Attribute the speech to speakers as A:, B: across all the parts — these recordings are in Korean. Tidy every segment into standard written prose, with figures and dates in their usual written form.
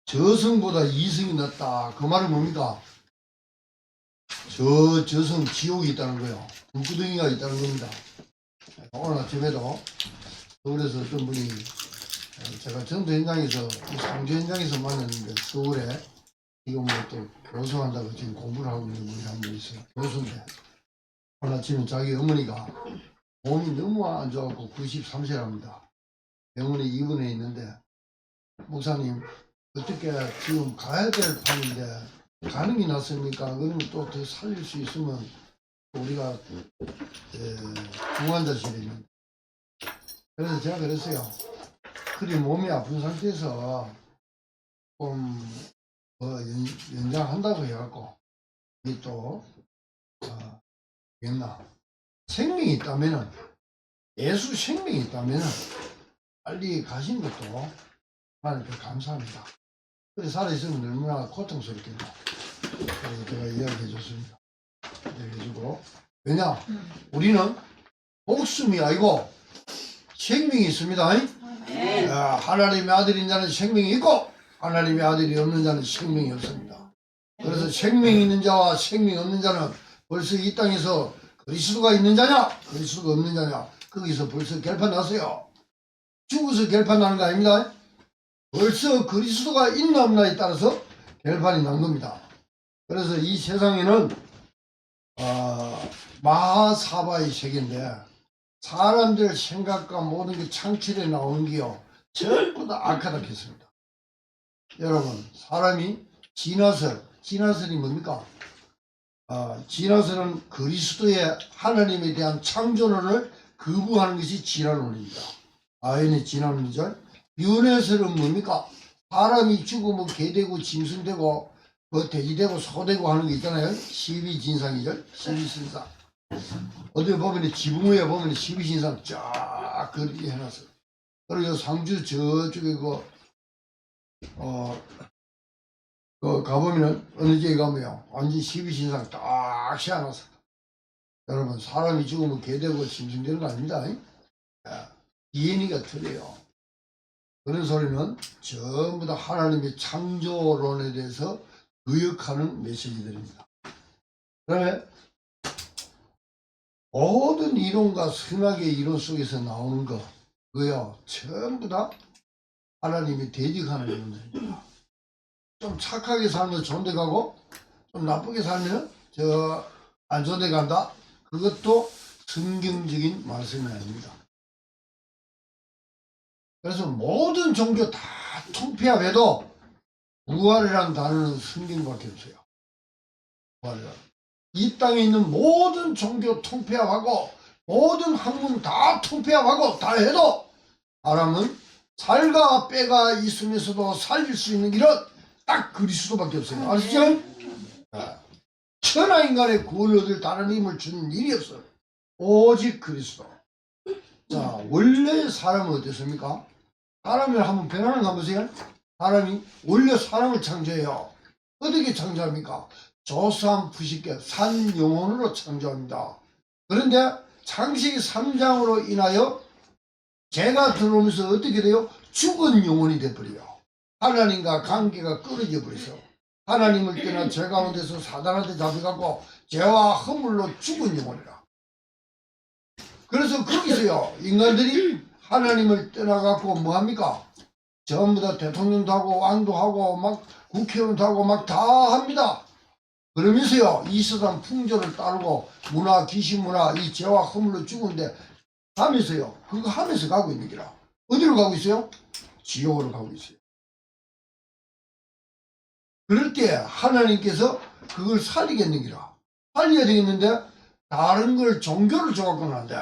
A: 저승보다 이승이 낫다. 그 말은 뭡니까? 저승 지옥이 있다는 거예요. 불구덩이가 있다는 겁니다. 오늘 아침에도 서울에서 어떤 분이 제가 전도 현장에서 상주 현장에서 만났는데 서울에 지금 또 교수한다고 지금 공부를 하고 있는 분이 한 분 있어요. 교수인데 오늘 아침에 자기 어머니가 몸이 너무 안 좋아갖고 93세랍니다. 병원에 입원해 있는데 목사님 어떻게 지금 가야 될 판인데 가는 게 낫습니까? 그러면 또 더 살릴 수 있으면 우리가 중환자실에 있는. 그래서 제가 그랬어요. 그리 몸이 아픈 상태에서 좀 연장한다고 해갖고 이게 또 됐나? 생명이 있다면은 예수 생명이 있다면은 빨리 가신 것도 하나님께 감사합니다. 그래 살아있으면 얼마나 고통스럽겠나. 그래서 제가 이야기해 줬습니다. 이야기해주고 왜냐? 우리는 목숨이 아니고 생명이 있습니다. 하나님의 아들인 자는 생명이 있고 하나님의 아들이 없는 자는 생명이 없습니다. 그래서 생명이 있는 자와 생명이 없는 자는 벌써 이 땅에서 그리스도가 있는 자냐 그리스도가 없는 자냐 거기서 벌써 결판 났어요. 죽어서 결판 나는 거 아닙니다. 벌써 그리스도가 있나 없나에 따라서 결판이 난 겁니다. 그래서 이 세상에는 마하사바의 세계인데 사람들 생각과 모든 게 창출해 나오는 게요 전부 다 악하다 했습니다. 여러분 사람이 진화설이 뭡니까? 진화설은 그리스도의 하나님에 대한 창조론을 거부하는 것이 진화론입니다. 아연의 진화론이죠. 윤회설은 뭡니까? 사람이 죽으면 개되고 짐승되고 뭐 돼지되고 소되고 하는 게 있잖아요. 12진상이죠. 12신상. 어디 보면 지붕 위에 보면 12신상 쫙 그렇게 해놨어요. 그리고 상주 저쪽에 가보면은 어느 지에 가면요 완전 12신상 딱 세워놨어. 여러분 사람이 죽으면 개되고 짐승되는 거 아닙니다. DNA가 틀려요. 그런 소리는 전부 다 하나님의 창조론에 대해서 의역하는 메시지들입니다. 그다음에 모든 이론과 선악의 이론 속에서 나오는 거 그거요 전부 다 하나님이 대적하는 이론들입니다. 좀 착하게 살면 좋은 데 가고 좀 나쁘게 살면 안 좋은 데 간다. 그것도 성경적인 말씀이 아닙니다. 그래서 모든 종교 다 통폐합해도 부활이라는 단어는 성경밖에 없어요. 부활이란. 이 땅에 있는 모든 종교 통폐합하고 모든 학문 다 통폐합하고 다 해도 사람은 살과 뼈가 있으면서도 살릴 수 있는 길은 딱 그리스도밖에 없어요. 아시죠? 천하인간의 구원을 얻을 다른 힘을 주는 일이 없어요. 오직 그리스도. 자, 원래 사람은 어땠습니까? 사람을 한번 변화를 가보세요. 사람이 원래 사람을 창조해요. 어떻게 창조합니까? 조삼 부식계 산영혼으로 창조합니다. 그런데 창세기 3장으로 인하여 죄가 들어오면서 어떻게 돼요? 죽은 영혼이 돼버려요. 하나님과 관계가 끊어져 버려서 하나님을 떠나 죄 가운데서 사단한테 잡혀갖고 죄와 허물로 죽은 영혼이라. 그래서 거기서요 인간들이 하나님을 떠나갖고 뭐합니까? 전부 다 대통령도 하고 왕도 하고 막 국회의원도 하고 막 다 합니다. 그러면서요 이 세상 풍조를 따르고 문화 귀신문화 이 죄와 허물로 죽은데 하면서요 그거 하면서 가고 있는 기라. 어디로 가고 있어요? 지옥으로 가고 있어요. 그럴 때 하나님께서 그걸 살리겠는 기라. 살려야 되겠는데 다른 걸 종교를 줘갖고는 안 돼.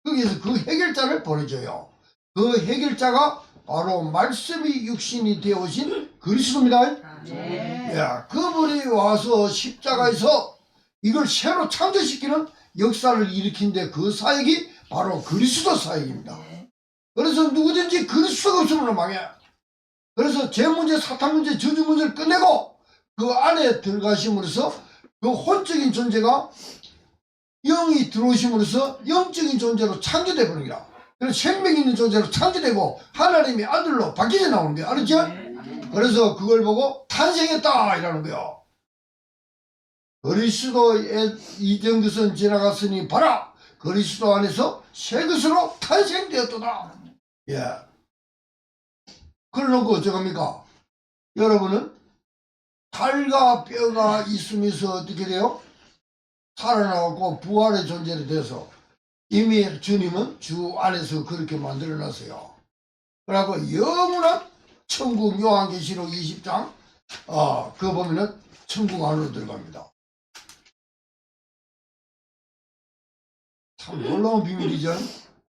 A: 거기에서 그 해결자를 보내줘요. 그 해결자가 바로 말씀이 육신이 되어 오신 그리스도입니다.
B: 네.
A: 야, 그분이 와서 십자가에서 이걸 새로 창조시키는 역사를 일으킨데 그 사역이 바로 그리스도 사역입니다. 그래서 누구든지 그리스도가 없으면 망해. 그래서 죄 문제, 사탄 문제, 저주 문제를 끝내고 그 안에 들어가심으로써 그 혼적인 존재가 영이 들어오심으로써 영적인 존재로 창조되어 버립니다. 그래서 생명 있는 존재로 창조되고 하나님의 아들로 바뀌어 나오는 거예요. 알았죠? 그래서 그걸 보고 탄생했다 이라는 거요. 그리스도의 이전 것은 지나갔으니 봐라 그리스도 안에서 새 것으로 탄생되었도다. 예. 그러놓고 어쩌합니까? 여러분은 살과 뼈가 있으면서 어떻게 돼요? 살아나고 부활의 존재로 돼서 이미 주님은 주 안에서 그렇게 만들어놨어요. 그래갖고 영원한 천국 요한계시록 20장 그거 보면은 천국 안으로 들어갑니다. 참 놀라운 비밀이죠.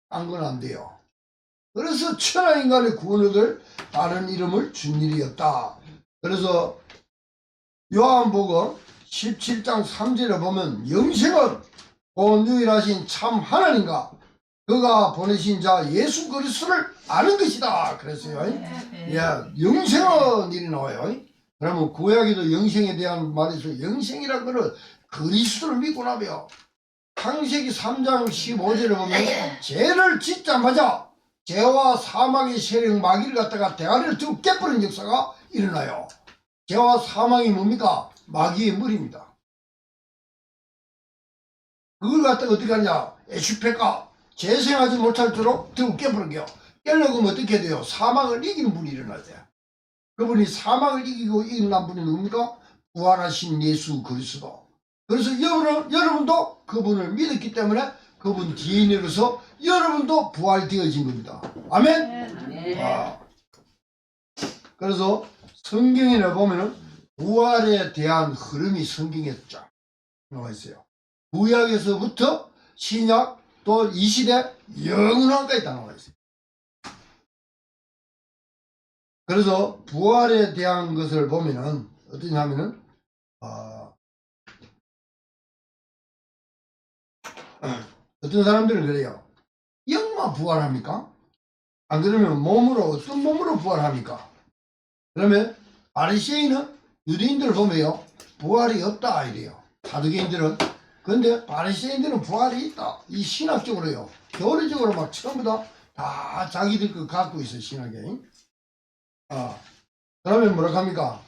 A: 딴 건 안 돼요. 그래서 천하인간의 구원을 얻을 다른 이름을 준 일이 없다. 그래서 요한복음 17장 3절에 보면 영생은 온 유일하신 참 하나님과 그가 보내신 자 예수 그리스도를 아는 것이다. 그랬어요. 예, 영생은 일이 나와요. 그러면 구약에도 영생에 대한 말이 있어요. 영생이라는 것은 그리스도를 믿고 나면 창세기 3장 15절에 보면 죄를 짓자마자 죄와 사망의 세력 마귀를 갖다가 대가리를 쭉 깨버린 역사가 일어나요. 죄와 사망이 뭡니까? 마귀의 머리입니다. 그걸 갖다가 어떻게 하냐? 에슈페가 재생하지 못할도록 쭉 깨버려요. 깨려고 하면 어떻게 돼요? 사망을 이기는 분이 일어나야 돼요. 그분이 사망을 이기고 일어난 분이 누굽니까? 부활하신 예수 그리스도. 그래서 여러분도 그분을 믿었기 때문에 그분 DNA로서 여러분도 부활되어진 겁니다. 아멘? 그래서 성경에 보면은 부활에 대한 흐름이 성경에 쫙 나와 있어요. 구약에서부터 신약 또 이 시대 영원한까지 다 나와 있어요. 그래서 부활에 대한 것을 보면은 어떠냐 하면은 어떤 사람들은 그래요. 영만 부활합니까? 안 그러면 몸으로 어떤 몸으로 부활합니까? 그러면 바리새인은 유대인들을 보면요 부활이 없다 이래요. 사두개인들은. 근데 바리새인들은 부활이 있다. 이 신학적으로요. 교리적으로 막 전부 다 자기들 거 갖고 있어 신학에. 그러면 뭐라 합니까?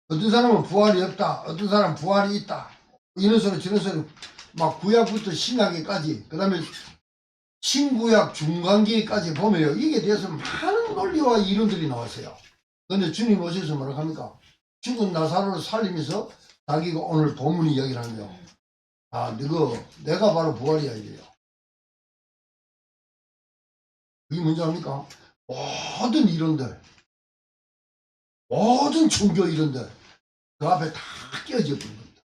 A: 어떤 사람은 부활이 없다. 어떤 사람은 부활이 있다. 이런 소리 저런 소리 막 구약부터 신약에까지 그 다음에 신구약 중간기까지 보면요 이게 대해서 많은 논리와 이론들이 나왔어요. 근데 주님 오셔서 뭐라 합니까? 죽은 나사로를 살리면서 자기가 오늘 본문 이야기를 하는 거예요. 내가 바로 부활이야 이래요. 그게 뭔지 압니까? 모든 이론들 모든 종교 이론들 그 앞에 다 깨어져 버린 겁니다.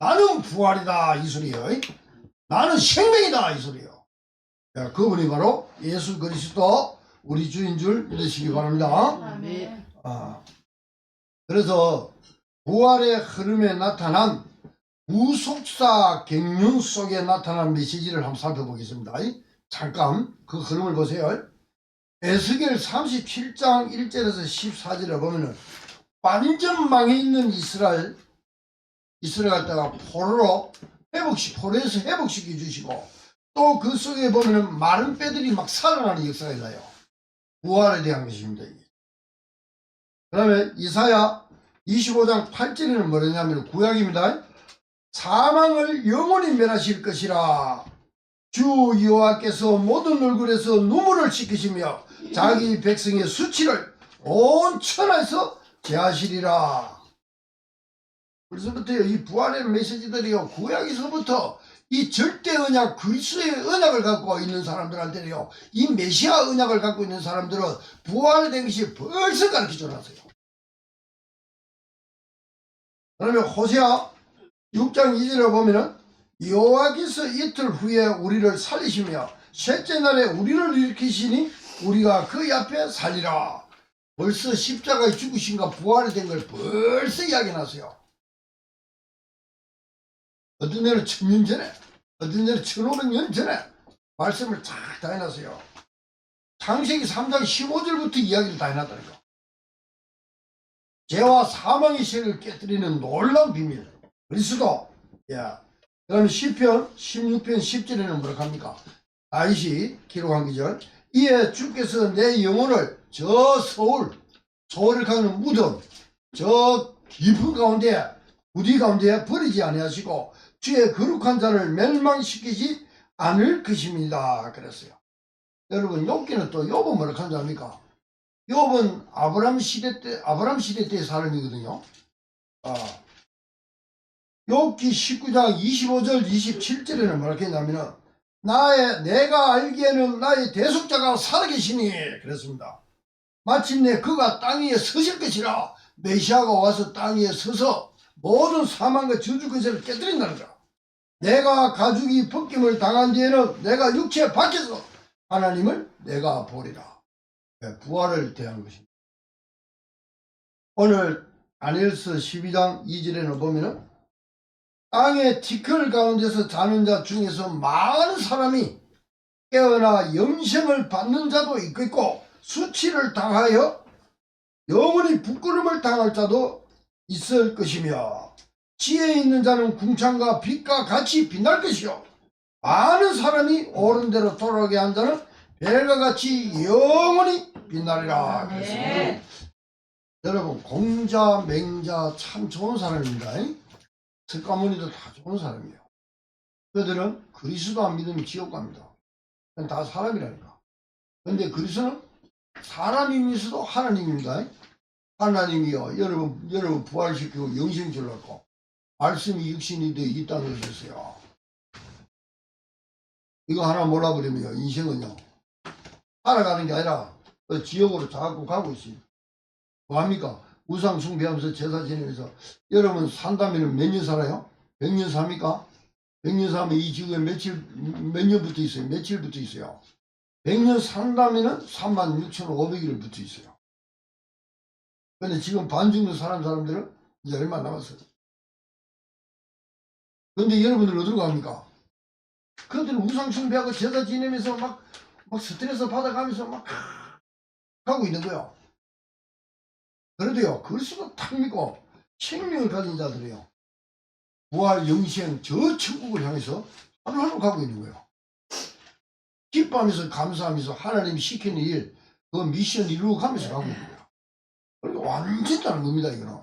A: 나는 부활이다 이 소리예요. 나는 생명이다 이 소리예요. 그분이 바로 예수 그리스도 우리 주인 줄 믿으시기 바랍니다.
B: 아멘.
A: 그래서 부활의 흐름에 나타난 구속사 경륜 속에 나타난 메시지를 한번 살펴보겠습니다. 잠깐 그 흐름을 보세요. 에스겔 37장 1절에서 14절에 보면은 완전 망해 있는 이스라엘 갖다가 포로에서 회복시켜 주시고 또 그 속에 보면은 마른 뼈들이 막 살아나는 역사가 있나요? 부활에 대한 것입니다. 그 다음에 이사야 25장 8절에는 뭐냐면 구약입니다. 사망을 영원히 멸하실 것이라 주 여호와께서 모든 얼굴에서 눈물을 씻기시며 자기 백성의 수치를 온 천하에서 제하시리라. 벌써부터요 이 부활의 메시지들이요 구약에서부터 이 절대 언약 그리스도의 언약을 갖고 있는 사람들한테는요 이 메시아 언약을 갖고 있는 사람들은 부활된 것이 벌써 가르쳐줘 놨어요. 그러면 호세아 6장 2절에 보면은 여호와께서 이틀 후에 우리를 살리시며 셋째 날에 우리를 일으키시니 우리가 그 앞에 살리라. 벌써 십자가에 죽으신가 부활이 된 걸 벌써 이야기해놨어요. 어떤 데는 1000년 전에 어떤 데는 1500년 전에 말씀을 쫙 다 해놨어요. 창세기 3장 15절부터 이야기를 다 해놨다니까. 죄와 사망의 세력을 깨뜨리는 놀라운 비밀 그리스도. 그 다음에 시편 16편 10절에는 뭐라고 합니까? 다윗이 기록한 거죠. 이에 주께서 내 영혼을 저 서울을 가는 무덤 저 깊은 가운데 부디 가운데 버리지 아니하시고 주의 거룩한 자를 멸망시키지 않을 것입니다. 그랬어요. 여러분 욥기는 또 욥은 뭐라고 한줄 압니까? 욥은 아브람 시대 때의 사람이거든요. 욥기 19장 25절 27절에는 뭐라고 했냐면은 내가 알기에는 나의 대속자가 살아계시니 그랬습니다. 마침내 그가 땅 위에 서실 것이라. 메시아가 와서 땅 위에 서서 모든 사망과 저주 근세를 깨뜨린다는 거야. 내가 가죽이 벗김을 당한 뒤에는 내가 육체 밖에서 하나님을 내가 보리라. 부활을 대한 것입니다. 오늘 다니엘서 12장 2절에는 보면은 땅의 티끌 가운데서 자는 자 중에서 많은 사람이 깨어나 영생을 받는 자도 있고 수치를 당하여 영원히 부끄러움을 당할 자도 있을 것이며 지혜 있는 자는 궁창과 빛과 같이 빛날 것이요 많은 사람이 옳은 대로 돌아가게 한 자는 별과 같이 영원히 빛나리라. 그랬습니다. 여러분 공자 맹자 참 좋은 사람입니다. 석가모니도 다 좋은 사람이에요. 그들은 그리스도 안 믿으면 지옥 갑니다. 다 사람이라니까. 근데 그리스도는 사람이면서도 하나님입니다. 하나님이요 여러분 부활시키고 영생 주려고 말씀이 육신이 되어 이 땅에 오셨어요. 이거 하나 몰라버리면요 인생은요 살아가는 게 아니라 지옥으로 자꾸 가고 있어요. 뭐합니까? 우상 숭배하면서 제사 지내면서 여러분 산다면 몇 년 살아요? 100년 삽니까? 100년 살면 이 지구에 몇 년부터 있어요? 며칠부터 있어요? 100년 산다면 36,500일 붙어 있어요. 근데 지금 반 정도 사람들은 이제 얼마 남았어요. 근데 여러분들 어디로 갑니까? 그들은 우상 숭배하고 제사 지내면서 막 스트레스 받아가면서 막 가고 있는 거예요. 그래도요 그리스도 딱 믿고 생명을 가진 자들이요 부활 영생 저 천국을 향해서 하루하루 가고 있는 거예요. 기뻐하면서 감사하면서 하나님이 시키는 일 그 미션 이루어 가면서 가고 있는 거예요. 그러니까 완전 다른 겁니다 이거는.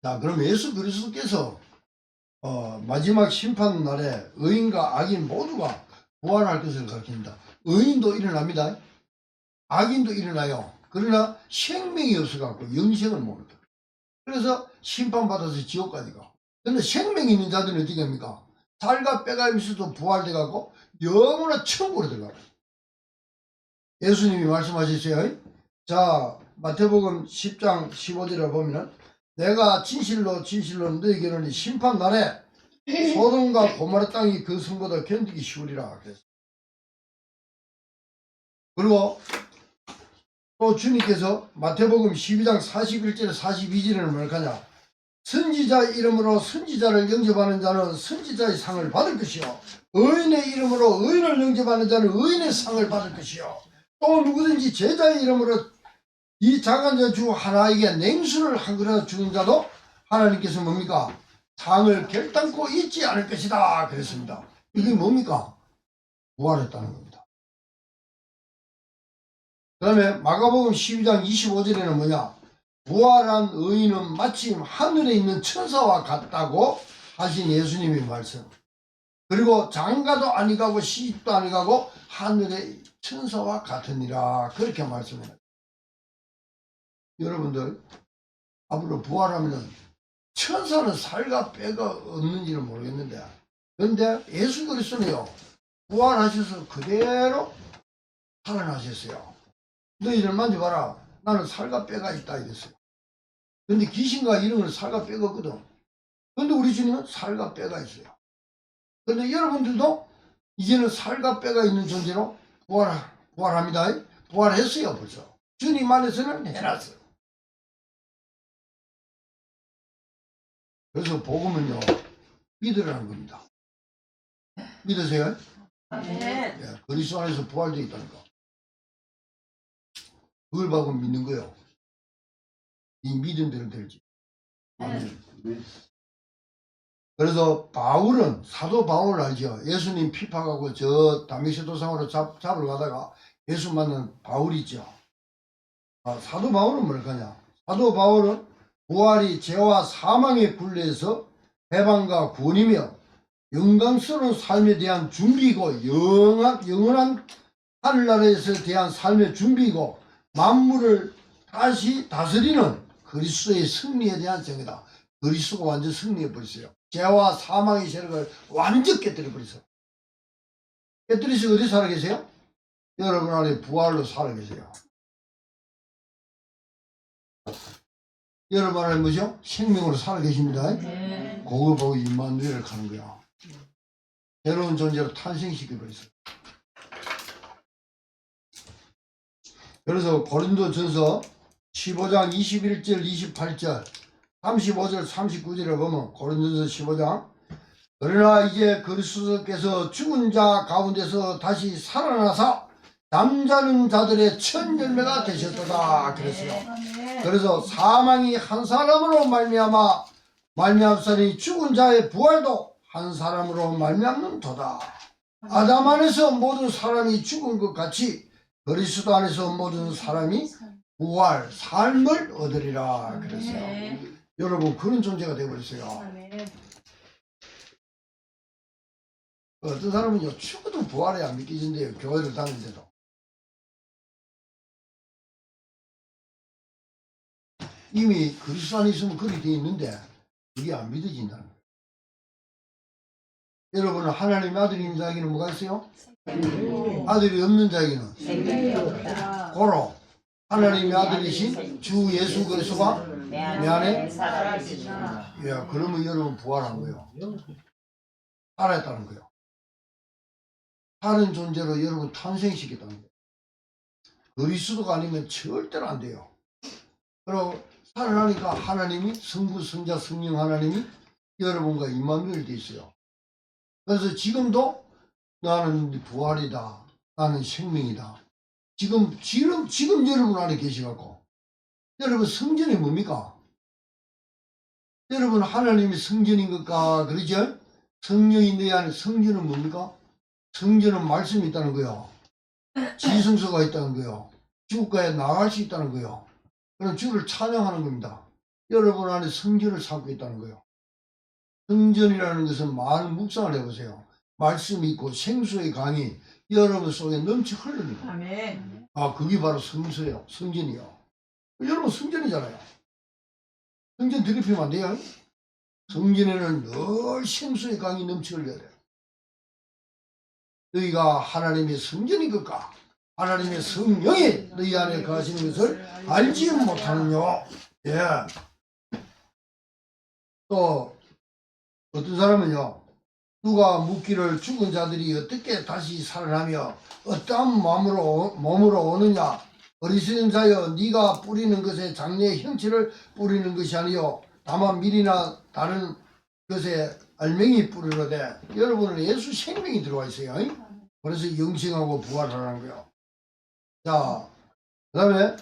A: 자 그럼 예수 그리스도께서 마지막 심판 날에 의인과 악인 모두가 부활할 것을 가르칩니다. 의인도 일어납니다. 악인도 일어나요. 그러나 생명이 없어갖고 영생을 모른다. 그래서 심판받아서 지옥까지 가. 근데 생명이 있는 자들은 어떻게 합니까? 살과 뼈가 있어도 부활돼갖고 영원한 천국으로 들어가요. 예수님이 말씀하셨어요. 자 마태복음 10장 15절에 보면은 내가 진실로 너희에게는 심판날에 소돔과 고모라 땅이 그 성보다 견디기 쉬우리라 그랬어요. 그리고 또 주님께서 마태복음 12장 41절 42절에는 뭐랄까냐 선지자 이름으로 선지자를 영접하는 자는 선지자의 상을 받을 것이요 의인의 이름으로 의인을 영접하는 자는 의인의 상을 받을 것이요 또 누구든지 제자의 이름으로 이 작은 자 주 하나에게 냉수를 한 그릇 주는 자도 하나님께서 뭡니까? 상을 결단코 잊지 않을 것이다 그랬습니다. 이게 뭡니까? 부활했다는 겁니다. 그 다음에 마가복음 12장 25절에는 뭐냐? 부활한 의인은 마침 하늘에 있는 천사와 같다고 하신 예수님의 말씀. 그리고 장가도 아니 가고 시집도 아니 가고 하늘의 천사와 같으니라 그렇게 말씀해요. 여러분들 앞으로 부활하면 천사는 살과 뼈가 없는지는 모르겠는데 그런데 예수 그리스도는요 부활하셔서 그대로 살아나셨어요. 너희들 만져봐라 나는 살과 뼈가 있다 이랬어요. 근데 귀신과 이런 건 살과 뼈가 없거든. 근데 우리 주님은 살과 뼈가 있어요. 근데 여러분들도 이제는 살과 뼈가 있는 존재로 부활합니다. 부활했어요 벌써. 주님 안에서는 해놨어요. 그래서 복음은요 믿으라는 겁니다. 믿으세요?
B: 네.
A: 예, 그리스도 안에서 부활되어 있다는 거. 그걸 보고 믿는 거예요. 이 믿음대로 될지. 아멘. 그래서 바울은, 사도 바울 알죠? 예수님 피파가고 저 다메섹 도상으로 잡으러 가다가 예수 만난 바울 있죠? 사도 바울은 뭘 거냐? 사도 바울은 부활이 죄와 사망의 굴레에서 해방과 구원이며 영광스러운 삶에 대한 준비이고 영원한 하늘나라에서 대한 삶의 준비이고 만물을 다시 다스리는 그리스도의 승리에 대한 정의다. 그리스도가 완전 승리해 버렸어요. 죄와 사망의 세력을 완전 깨뜨려 버렸어요. 깨뜨리시고 어디 살아 계세요? 여러분 안에 부활로 살아 계세요. 여러분 안에 뭐죠? 생명으로 살아 계십니다.
B: 네.
A: 그거 보고 임마누엘을 가는 거야. 새로운 존재로 탄생시켜 버렸어요. 그래서 고린도전서 15장 21절 28절 35절 39절에 보면 고린도전서 15장 그러나 이제 그리스도께서 죽은 자 가운데서 다시 살아나사 잠자는 자들의 첫 열매가 되셨도다 그랬어요. 그래서 사망이 한 사람으로 말미암사니 죽은 자의 부활도 한 사람으로 말미암는도다. 아담 안에서 모든 사람이 죽은 것 같이 그리스도 안에서 모든 사람이 부활, 삶을 얻으리라 그랬어요. 여러분 그런 존재가 되어버렸어요. 어떤 사람은요 죽어도 부활에 안 믿기진대요. 교회를 다니는데도. 이미 그리스도 안에 있으면 그렇게 되어 있는데 그게 안 믿어진다는 거예요. 여러분은 하나님의 아들인 자에게는 뭐가 있어요? 아들이 없는 자에게는 고로 하나님의 아들이신 주 예수 그리스도가 내 안에 야, 그러면 여러분 부활한 거예요. 살아있다는 거예요. 다른 존재로 여러분 탄생시켰다는 거예요. 그리스도가 아니면 절대로 안 돼요. 그리고 살아나니까 하나님이 성부, 성자, 성령 하나님이 여러분과 임마누엘 돼 있어요. 그래서 지금도 나는 부활이다. 나는 생명이다. 지금 여러분 안에 계시갖고 여러분 성전이 뭡니까? 여러분 하나님이 성전인 것과 그러죠? 성령이 내 안에 성전은 뭡니까? 성전은 말씀이 있다는 거요. 지성소가 있다는 거요. 주가에 나갈 수 있다는 거요. 그럼 주를 찬양하는 겁니다. 여러분 안에 성전을 삼고 있다는 거요. 성전이라는 것은 많은 묵상을 해보세요. 말씀이 있고 생수의 강이 여러분 속에 넘치 흐르는 거예요.
B: 아멘.
A: 그게 바로 성수예요. 성전이요. 여러분 성전이잖아요. 성전 드리피면 안 돼요. 성전에는 늘 생수의 강이 넘치 흘려야 돼요. 너희가 하나님의 성전인 것과 하나님의 성령이 너희 안에 거하시는 것을 알지 못하느냐. 예. 또 어떤 사람은요. 누가 묻기를 죽은 자들이 어떻게 다시 살아나며 어떠한 몸으로 오느냐. 어리석은 자여 네가 뿌리는 것에 장래의 형체를 뿌리는 것이 아니요 다만 밀이나 다른 것에 알맹이 뿌리로되 여러분은 예수 생명이 들어와 있어요. 그래서 영생하고 부활하라는 거예요. 자, 그 다음에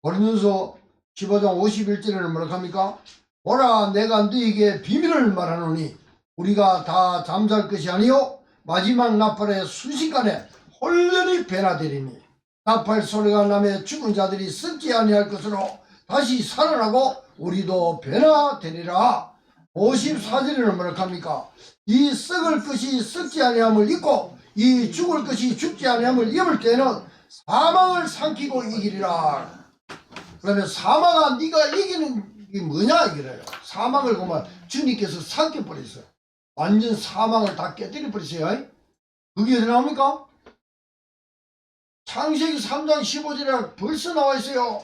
A: 고린도서 15장 51절에는 뭐라고 합니까? 보라 내가 너희에게 비밀을 말하노니 우리가 다 잠잘 것이 아니요 마지막 나팔의 순식간에 홀연히 변화되리니 나팔 소리가 나며 죽은 자들이 썩지 아니할 것으로 다시 살아나고 우리도 변화되리라. 54절에는 뭐라고 합니까? 이 썩을 것이 썩지 아니함을 잊고 이 죽을 것이 죽지 아니함을 입을 때는 사망을 삼키고 이기리라. 그러면 사망아 네가 이기는 게 뭐냐 이거래요. 사망을 보면 주님께서 삼켜버렸어요. 완전 사망을 다 깨뜨려 버리세요. 그게 어디 나옵니까? 창세기 3장 15절에 벌써 나와 있어요.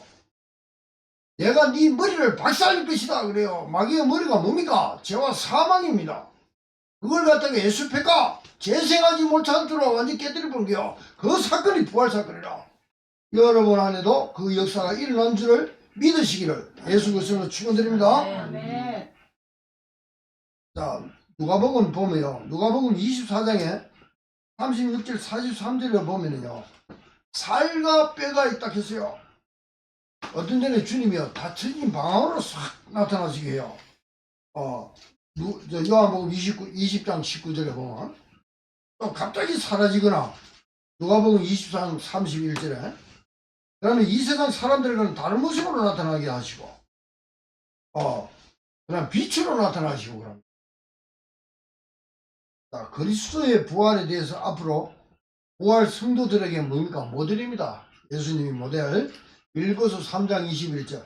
A: 내가 네 머리를 박살낼 것이다 그래요. 마귀의 머리가 뭡니까? 죄와 사망입니다. 그걸 갖다가 예수패가 재생하지 못한 줄로 완전히 깨뜨려 버린 거요. 그 사건이 부활 사건이라. 여러분 안에도 그 역사가 일어난 줄을 믿으시기를 예수 그리스도로 축원드립니다.
B: 네.
A: 자, 누가복음 보면요. 누가복음 24장에 36절 43절을 보면요. 살과 뼈가 있다 했어요. 어떤 데는 주님이요 닫혀진 방안으로 싹 나타나시게 해요. 요한복음 20장 19절에 보면 또 갑자기 사라지거나 누가복음 20장 31절에 그러면 이 세상 사람들에게는 다른 모습으로 나타나게 하시고 그냥 빛으로 나타나시고 그럽니다. 자, 그리스도의 부활에 대해서 앞으로 부활 성도들에게 뭡니까? 모델입니다. 예수님이 모델. 빌보서 3장 21절.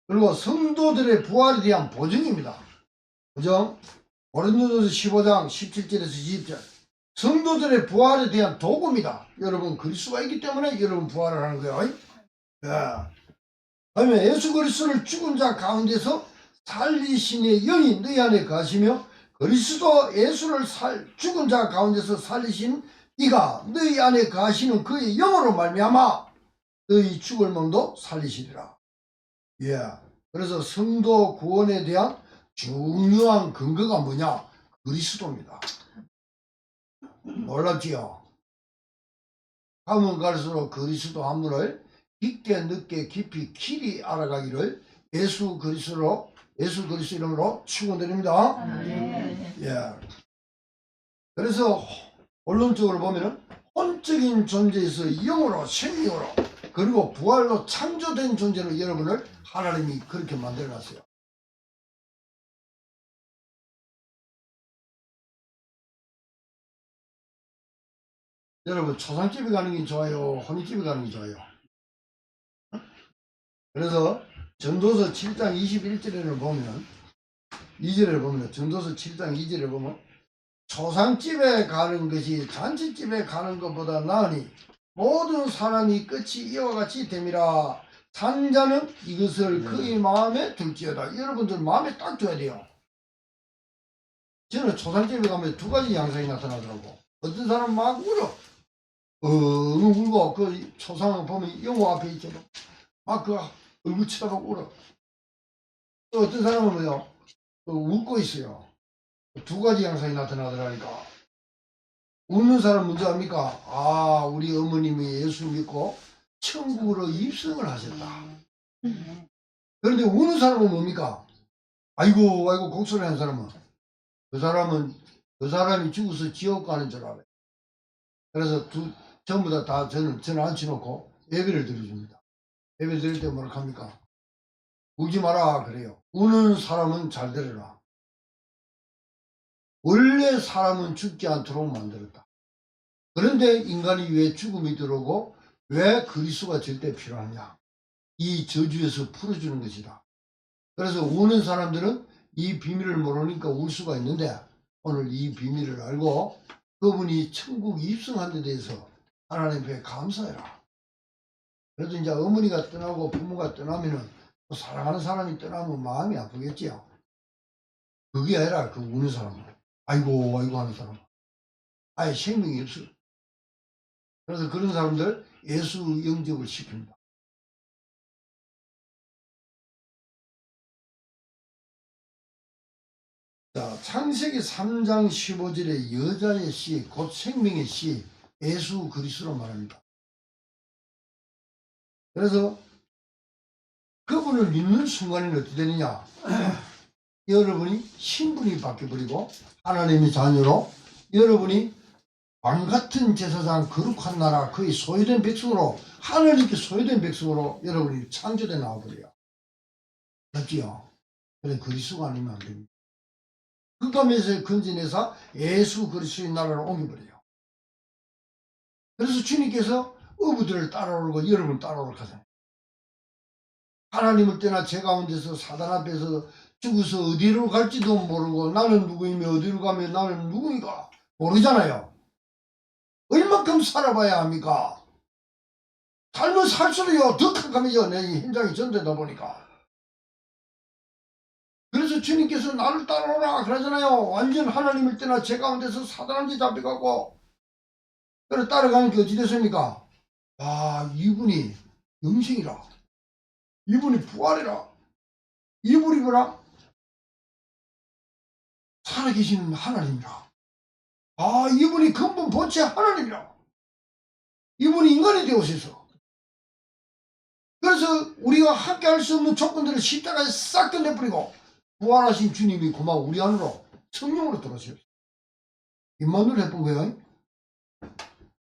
A: 그리고 성도들의 부활에 대한 보증입니다. 보증. 고린도전서 15장 17절에서 20절. 성도들의 부활에 대한 도구입니다. 여러분 그리스도가 있기 때문에 여러분 부활을 하는 거예요. 그러면 예수 그리스도를 죽은 자 가운데서 살리신의 영이 너희 안에 가시며 그리스도 예수를 죽은 자 가운데서 살리신 이가 너희 안에 가시는 그의 영으로 말미암아 너희 죽을 몸도 살리시리라. 그래서 성도 구원에 대한 중요한 근거가 뭐냐? 그리스도입니다. 놀랍지요? 가면 갈수록 그리스도 한 분을 깊게 늦게 깊이 길이 알아가기를 예수 그리스도 이름으로 축원드립니다. 그래서 본론적으로 보면은 혼적인 존재에서 영으로 생명으로 그리고 부활로 창조된 존재로 여러분을 하나님이 그렇게 만들어놨어요. 여러분 초상집에 가는 게 좋아요? 혼인집에 가는 게 좋아요? 그래서 전도서 7장 21절에를 보면 2절에 보면 전도서 7장 2절에 보면 초상집에 가는 것이 잔치집에 가는 것보다 나으니 모든 사람이 끝이 이와 같이 됨이라. 산자는 이것을 그의 마음에 둘지어다. 여러분들 마음에 딱 둬야 돼요. 저는 초상집에 가면 두 가지 양상이 나타나더라고. 어떤 사람은 막 울어. 울고 그 초상을 보면 영호 앞에 있죠. 막 그 얼굴 쳐다보고 울어. 또 어떤 사람은 뭐요? 웃고 있어요. 두 가지 양상이 나타나더라니까. 웃는 사람 먼저 합니까? 아, 우리 어머님이 예수 믿고 천국으로 입성을 하셨다. 그런데 우는 사람은 뭡니까? 아이고 곡소리 하는 사람은 그 사람이 죽어서 지옥 가는 줄 알아요. 그래서 전부 다 저는 앉혀놓고 예배를 드려줍니다. 예배 드릴 때 뭐라 합니까? 울지 마라 그래요. 우는 사람은 잘 들어라. 원래 사람은 죽지 않도록 만들었다. 그런데 인간이 왜 죽음이 들어오고 왜 그리스도가 절대 필요하냐? 이 저주에서 풀어주는 것이다. 그래서 우는 사람들은 이 비밀을 모르니까 울 수가 있는데 오늘 이 비밀을 알고 그분이 천국 입성한 데 대해서 하나님 앞에 감사해라. 그래도 이제 어머니가 떠나고 부모가 떠나면은 또 사랑하는 사람이 떠나면 마음이 아프겠지요. 그게 아니라 그 우는 사람은 아이고 하는 사람 아예 생명이 없어. 그래서 그런 사람들 예수 영접을 시킵니다. 자, 창세기 3장 15절에 여자의 씨, 곧 생명의 씨, 예수 그리스도로 말합니다. 그래서 그분을 믿는 순간에는 어떻게 되느냐? 여러분이 신분이 바뀌어버리고 하나님의 자녀로 여러분이 왕같은 제사장 거룩한 나라 그의 소유된 백성으로 하나님께 소유된 백성으로 여러분이 창조돼 나와버려요. 맞지요? 그래 그리스도가 아니면 안 됩니다. 흑암에서 건져내서 예수 그리스도의 나라로 옮겨버려요. 그래서 주님께서 어부들을 따라오고 여러분을 따라오라고 하잖아요. 하나님을 떠나 제 가운데서 사단 앞에서 죽어서 어디로 갈지도 모르고 나는 누구이며 어디로 가면 나는 누구인가 모르잖아요. 얼마큼 살아봐야 합니까? 삶을 살수록요 더 캄캄해져. 내 현장이 전되다 보니까. 그래서 주님께서 나를 따라오라 그러잖아요. 완전 하나님을 떠나 제 가운데서 사단한테 잡혀가고 그래 따라가는 게 어찌 됐습니까? 아, 이분이 영생이라, 이분이 부활이라, 이분이 뭐라? 살아계시는 하나님이라. 아, 이분이 근본 본체 하나님이라. 이분이 인간이 되어셔서. 그래서 우리가 함께 할 수 없는 조건들을 십자가에 싹 던져버리고 부활하신 주님이 고마워 우리 안으로 성령으로 들어오세요. 입만으로 해본 거예요.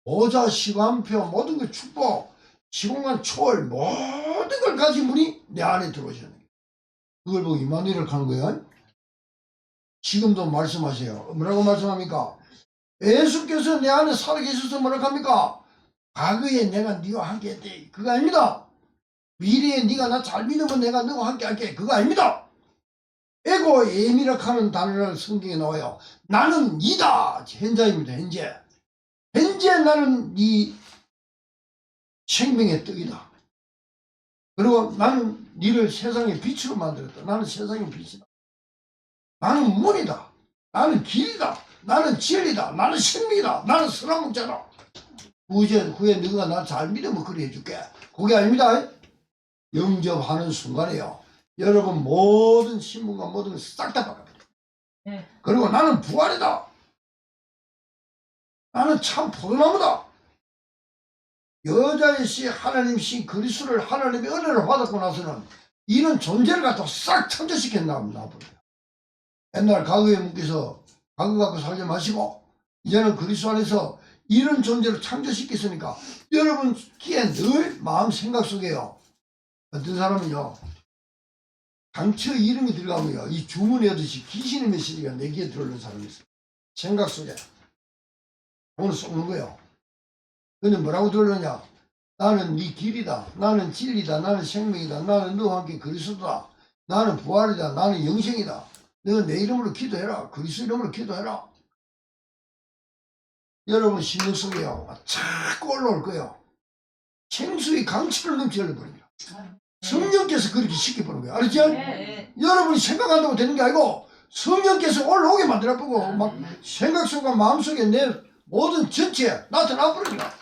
A: 보좌, 시간표, 모든 걸 축복, 시공간 초월, 모든 걸 가진 분이 내 안에 들어오시는 거예요. 그걸 보고 임마누엘을 하는 거예요. 지금도 말씀하세요. 뭐라고 말씀합니까? 예수께서 내 안에 살아계셔서 뭐라고 합니까? 과거에 내가 네와 함께 했대. 그거 아닙니다. 미래에 네가 나 잘 믿으면 내가 너와 함께 할게. 그거 아닙니다. 에고 에미라카는 단어를 성경에 나와요. 나는 이다. 현자입니다. 현재. 현재 나는 이 생명의 떡이다. 그리고 나는 너를 세상의 빛으로 만들었다. 나는 세상의 빛이다. 나는 문이다. 나는 길이다. 나는 진리다. 나는 생명이다. 나는 선한 목자다. 후에 너가 나 잘 믿으면 그래 해줄게. 그게 아닙니다. 영접하는 순간에요. 여러분 모든 신분과 모든 걸 싹 다 바꿔버려. 네. 그리고 나는 부활이다. 나는 참 포도나무다. 여자의 씨 하나님 씨 그리스도를 하나님의 은혜를 받았고 나서는 이런 존재를 갖다 싹 창조시켰나 나버려요. 옛날 과거에 묶여서 과거 갖고 살지 마시고 이제는 그리스도 안에서 이런 존재를 창조시켰으니까 여러분 귀에 늘 마음 생각 속에요. 어떤 사람은요 당처 이름이 들어가면요 이 주문이 하듯이 귀신의 메시지가 내 귀에 들어오는 사람이 있어요. 생각 속에 오늘 쏘는 거예요. 근데 뭐라고 들으느냐? 나는 네 길이다. 나는 진리다. 나는 생명이다. 나는 너와 함께 그리스도다. 나는 부활이다. 나는 영생이다. 너가 내 이름으로 기도해라. 그리스도 이름으로 기도해라. 여러분 심령 속에요. 자꾸 올라올 거예요. 생수의 강치를 넘치 흘려버립니다. 성령께서 그렇게 시켜보는 거예요. 알았죠? 여러분이 생각한다고 되는 게 아니고 성령께서 올라오게 만들어보고 막 생각 속과 마음 속에 내 모든 전체에 나타나 버립니다.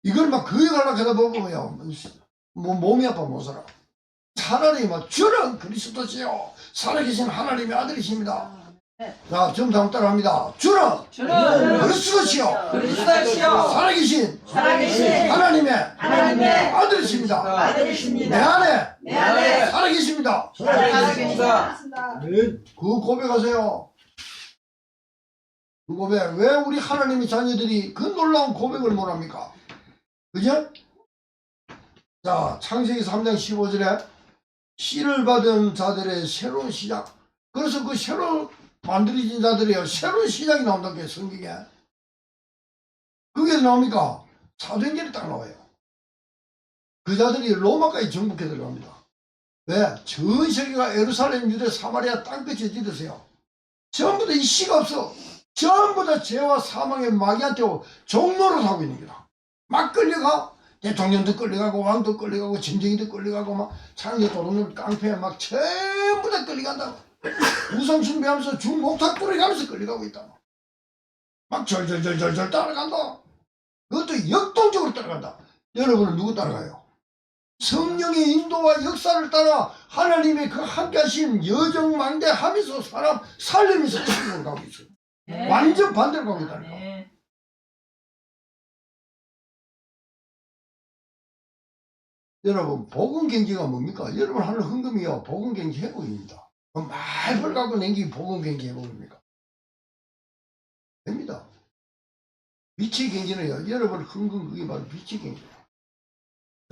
A: 이걸 막 거역하려고 하다 보면요 몸이 아파 못 살아. 차라리 막 주는 그리스도시요 살아계신 하나님의 아들이십니다. 자, 좀 다음 따라합니다. 주는 그리스도시요 살아계신 하나님의 아들이십니다. 내 안에 살아계십니다. 그 고백하세요. 그 고백. 왜 우리 하나님의 자녀들이 그 놀라운 고백을 못합니까? 그죠? 자, 창세기 3장 15절에 씨를 받은 자들의 새로운 시작. 그래서 그 새로 만들어진 자들이요 새로운 시작이 나온다는 게 성경에. 그게 나옵니까? 사도행전에 딱 나와요. 그 자들이 로마까지 정복해 들어갑니다. 왜? 전 세계가 예루살렘, 유대, 사마리아 땅끝에 지르세요. 전부 다 이 씨가 없어. 전부 다 죄와 사망의 마귀한테 종로로 사고 있는 거다. 막 끌려가. 대통령도 끌려가고 왕도 끌려가고 점쟁이도 끌려가고 막 창녀 도둑놈 깡패 막 전부 다 끌려간다. 우상 숭배하면서 중목탁 뿌려가면서 끌려가고 있다. 막 절절절절절 따라간다. 그것도 역동적으로 따라간다. 여러분은 누구 따라가요? 성령의 인도와 역사를 따라 하나님의 그 함께 하신 여정망대하면서 사람 살리면서 천국으로 가고 있어요. 네. 완전 반대로 가고 있다니까. 네. 여러분 복음경제가 뭡니까? 여러분 하는 헌금이요 복음경제 회복입니다. 말벌 갖고 냉기 복음경제 회복입니까? 됩니다. 빛의 경제는요 여러분 헌금 그게 바로 빛의 경제예요.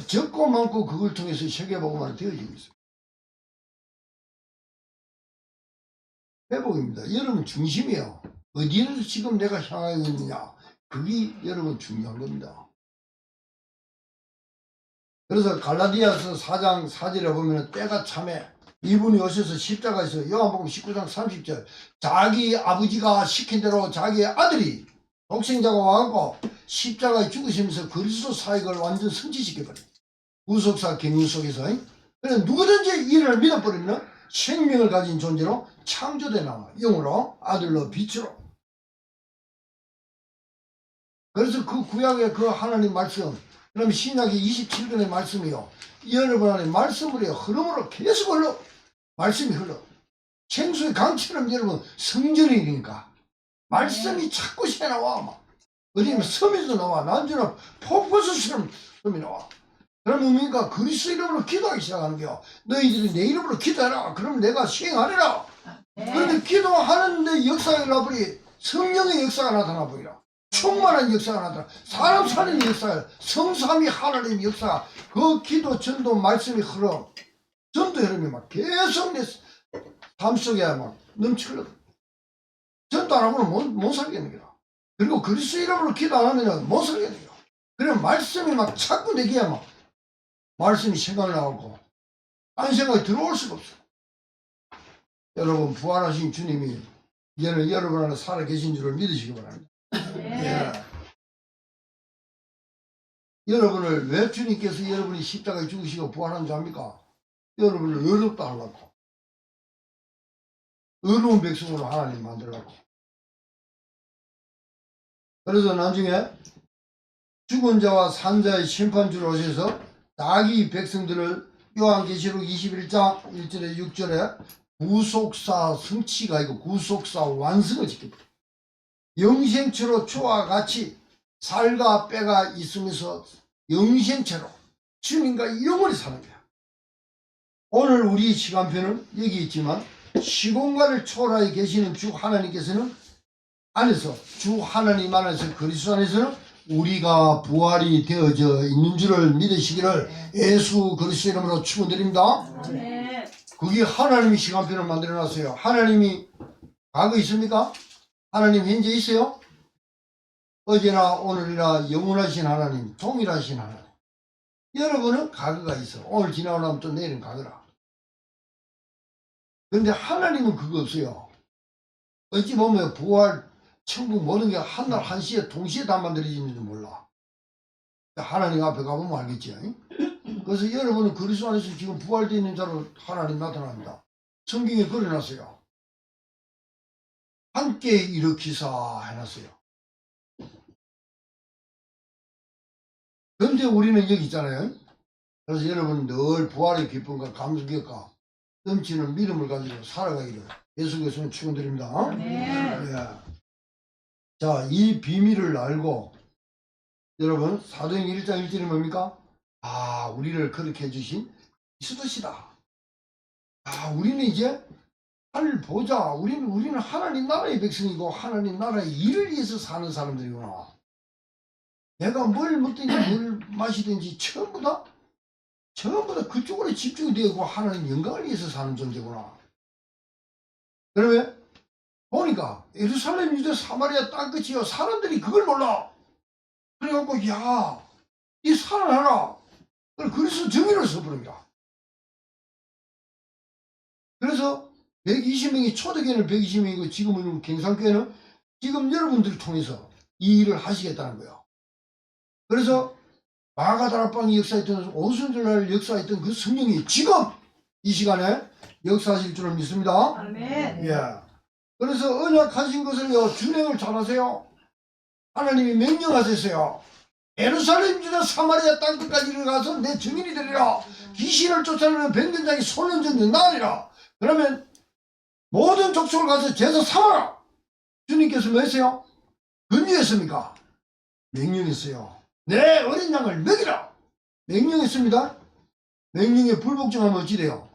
A: 적고 많고 그걸 통해서 세계복음화가 되어지고 있어요. 회복입니다. 여러분 중심이에요. 어디를 지금 내가 향하고 있느냐 그게 여러분 중요한 겁니다. 그래서 갈라디아서 4장 4절에 보면 때가 참에 이분이 오셔서 십자가에서 요한복음 19장 30절 자기 아버지가 시킨 대로 자기 아들이 독생자가 와갖고 십자가에 죽으시면서 그리스도 사역을 완전 성취시켜버려요. 구속사 경륜 속에서. 그래서 누구든지 이를 믿어버리면 생명을 가진 존재로 창조돼 나와. 영으로 아들로 빛으로. 그래서 그 구약의 그 하나님 말씀 그럼 신약의 27권의 말씀이요. 여러분 안에 말씀으로 흐름으로 계속 흘러. 말씀이 흘러. 생수의 강처럼 여러분 성전이니까 말씀이 자꾸 새나와. 막. 어디면 섬에서 나와. 난주는 폭포수처럼 섬이 나와. 그러면 의미가 그리스도 이름으로 기도하기 시작하는 거요. 너희들이 내 이름으로 기도해라. 그럼 내가 시행하리라. 그런데 기도하는데 역사가 일어나버리 성령의 역사가 나타나버리라. 충만한 역사가 나타나. 사람 사는 역사가 성삼위 하나님의 역사. 그 기도 전도 말씀이 흐름. 전도 흐름이 막 계속 내 삶 속에 막 넘치거든. 전도 안 하고는 못 살겠는 거야. 그리고 그리스도 이름으로 기도 안 하면 못 살겠는 거야. 그래 말씀이 막 자꾸 내게 막 말씀이 생각나고 딴 생각이 들어올 수가 없어. 여러분 부활하신 주님이 이제는 여러분 안에 살아 계신 줄을 믿으시기 바랍니다. 예. 여러분을 왜 주님께서 여러분이 십자가에 죽으시고 부활한 줄 압니까? 여러분을 의롭다 하려고. 의로운 백성으로 하나님 만들라고. 그래서 나중에 죽은 자와 산 자의 심판주로 오셔서 자기 백성들을 요한계시록 21장 1절에 6절에 구속사 성취가 아니고 구속사 완성을 지킵니다. 영생체로 주와 같이 살과 뼈가 있으면서 영생체로 주님과 영원히 사는 거야. 오늘 우리 시간표는 여기 있지만 시공간을 초월하여 계시는 주 하나님께서는 안에서 주 하나님 안에서 그리스도 안에서는 우리가 부활이 되어져 있는 줄을 믿으시기를 예수 그리스도 이름으로 축원드립니다. 그게 하나님이 시간표를 만들어놨어요. 하나님이 과거 있습니까? 하나님 현재 있어요? 어제나 오늘이나 영원하신 하나님, 동일하신 하나님. 여러분은 과거가 있어. 오늘 지나고 나면 또 내일은 과거라. 그런데 하나님은 그거 없어요. 어찌 보면 부활, 천국 모든 게 한날 한시에 동시에 다 만들어지는지 몰라. 하나님 앞에 가보면 알겠지. 그래서 여러분은 그리스도 안에서 지금 부활되어 있는 자로 하나님 나타납니다. 성경에 그려놨어요. 함께 일으키사 해놨어요. 그런데 우리는 여기 있잖아요. 그래서 여러분 늘 부활의 기쁨과 감격과 넘치는 믿음을 가지고 살아가기를 예수께서는 축원드립니다. 예. 자, 이 비밀을 알고 여러분 사도행 1장 1절이 뭡니까? 아, 우리를 그렇게 해주신 그리스도시다. 아, 우리는 이제 하늘 보자. 우리는 하나님 나라의 백성이고 하나님 나라의 일을 위해서 사는 사람들이구나. 내가 뭘 먹든지 뭘 마시든지 전부 다 그쪽으로 집중이 되고 하나님 영광을 위해서 사는 존재구나. 그러면 보니까 예루살렘, 유대, 사마리아 땅끝이요. 사람들이 그걸 몰라. 그래갖고 야, 이 살아나라. 그래서 정의를 써버립니다. 그래서 120명이 초대교회는 120명이고 지금은 경상교회는 지금 여러분들을 통해서 이 일을 하시겠다는 거예요. 그래서 마가다락방이 역사했던 오순절날 역사했던 그 성령이 지금 이 시간에 역사하실 줄을 믿습니다.
B: 아멘.
A: 예. 그래서 언약하신 것을요 준행을 잘하세요. 하나님이 명령하셨어요. 예루살렘 주자 사마리아 땅끝까지 이르러가서 내 증인이 되리라. 귀신을 쫓아내는 백년장이 손을 젓는 나으리라. 그러면 모든 족속을 가서 제사 삼아라. 주님께서 뭐 했어요? 금지했습니까? 명령했어요. 내 어린 양을 먹이라. 명령했습니다. 명령에 불복종하면 어찌 돼요?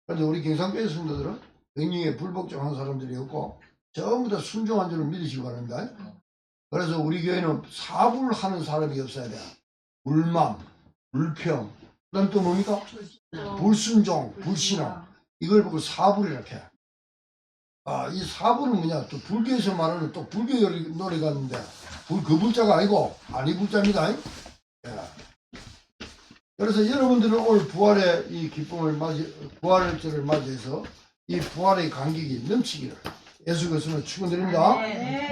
A: 그런데 우리 경상교회 성도들은 명령에 불복종하는 사람들이 없고 전부 다 순종한 줄을 믿으시기 바랍니다. 그래서 우리 교회는 사불하는 사람이 없어야 돼. 불만, 불평, 그 다음 또 뭡니까? 불순종, 불신앙. 이걸 보고 사불이라고 해. 아, 이 사불은 뭐냐? 또 불교에서 말하는 또 불교 노래가 있는데 그 불자가 아니고 아니 불자입니다. 예. 그래서 여러분들은 오늘 부활의 이 기쁨을 부활의 절을 맞이해서 이 부활의 감격이 넘치기를 예수 그리스도로 축원드립니다.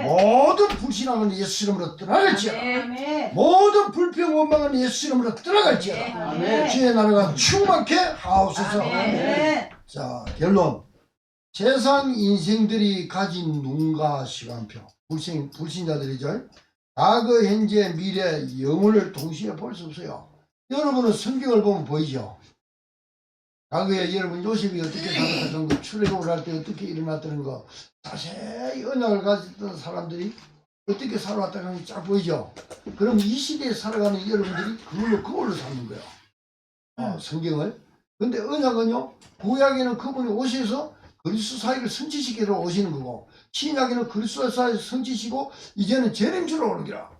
A: 모든 불신앙은 예수 이름으로 떠나갈지어다. 모든 불평 원망은 예수 이름으로 떠나갈지어다. 주의 나라가 충만케 하옵소서. 자, 결론. 세상 인생들이 가진 눈과 시간표. 불신자들이죠. 과거, 현재, 미래, 영혼을 동시에 볼 수 없어요. 여러분은 성경을 보면 보이죠? 과거에 여러분 요셉이 어떻게 살았던 거, 출애굽을 할 때 어떻게 일어났다는 거, 자세히 언약을 가졌던 사람들이 어떻게 살아왔다는 게 쫙 보이죠? 그럼 이 시대에 살아가는 여러분들이 그걸로 삼는 거예요. 성경을. 근데 언약은요, 구약에는 그분이 오셔서 그리스도 사이를 성취시키러 오시는 거고, 신약에는 그리스도 사이를 성취시키고 이제는 재림주로 오는 기라.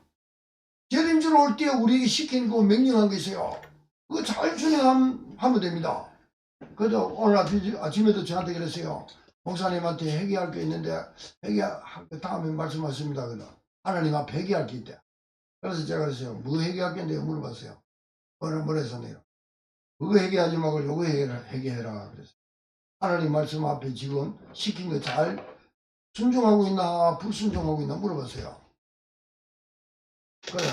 A: 재림주로 올 때 우리에게 시키는 거 명령한 게 있어요. 그거 잘 준행하면 됩니다. 그래서 오늘 아침에도 저한테 그랬어요. 목사님한테 회개할 게 있는데 회개할 게 다음에 말씀하십니다. 그래서 하나님 앞에 회개할 게 있대. 그래서 제가 그랬어요. 뭐 회개할 게 있는데 물어봤어요. 뭐라 했었네요. 그거 회개하지 말고 요거 회개해라. 그랬어요. 하나님 말씀 앞에 지금 시킨 거 잘 순종하고 있나 불순종하고 있나 물어봤어요. 그래.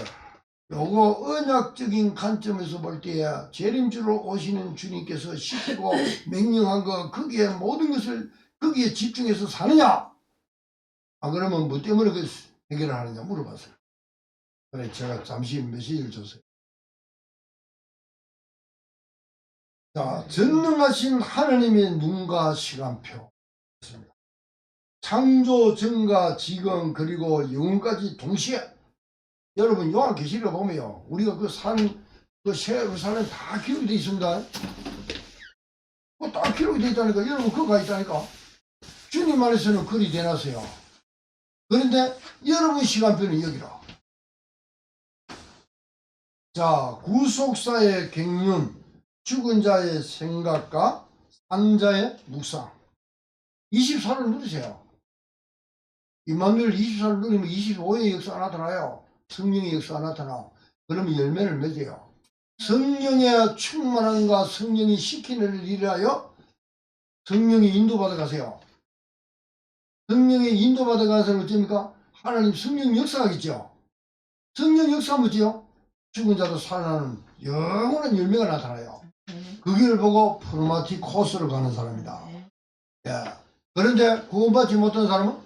A: 요거 언약적인 관점에서 볼 때에 재림주로 오시는 주님께서 시키고 명령한 거 거기에 모든 것을 거기에 집중해서 사느냐? 아 그러면 뭐 때문에 그 해결을 하느냐 물어봤어요. 그래 제가 잠시 메시지를 줬어요. 자, 전능하신 하나님의 눈과 시간표 창조 전과 지금 그리고 영원까지 동시에 여러분 요한계시록 보면요 우리가 그 산 그 세루살렘 다 기록이 되어 있습니다. 다 기록이 되어 있다니까. 여러분 그거 가 있다니까. 주님 안에서는 글이 되놨어요. 그런데 여러분 시간표는 여기라. 자, 구속사의 갱륜, 죽은 자의 생각과 산자의 묵상. 24를 누르세요. 임마누엘 24를 누르면 25의 역사가 나타나요. 성령의 역사가 나타나. 그러면 열매를 맺어요. 성령의 충만함과 성령이 시키는 일을 위하여 성령이 인도받아 가세요. 성령의 인도받아 가서는 어쩝니까? 하나님 성령 역사하겠죠. 성령 역사 뭐지요? 죽은 자도 살아나는 영원한 열매가 나타나요. 그 길을 보고 프로마티 코스를 가는 사람이다. 예. 그런데 구원받지 못한 사람은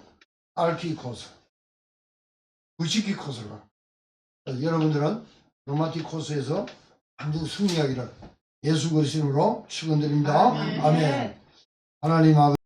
A: 알키 코스, 부시키 코스를 가. 여러분들은 프로마티 코스에서 완전 승리하기를 예수 그리스도로 축원드립니다. 아멘. 하나님 아버지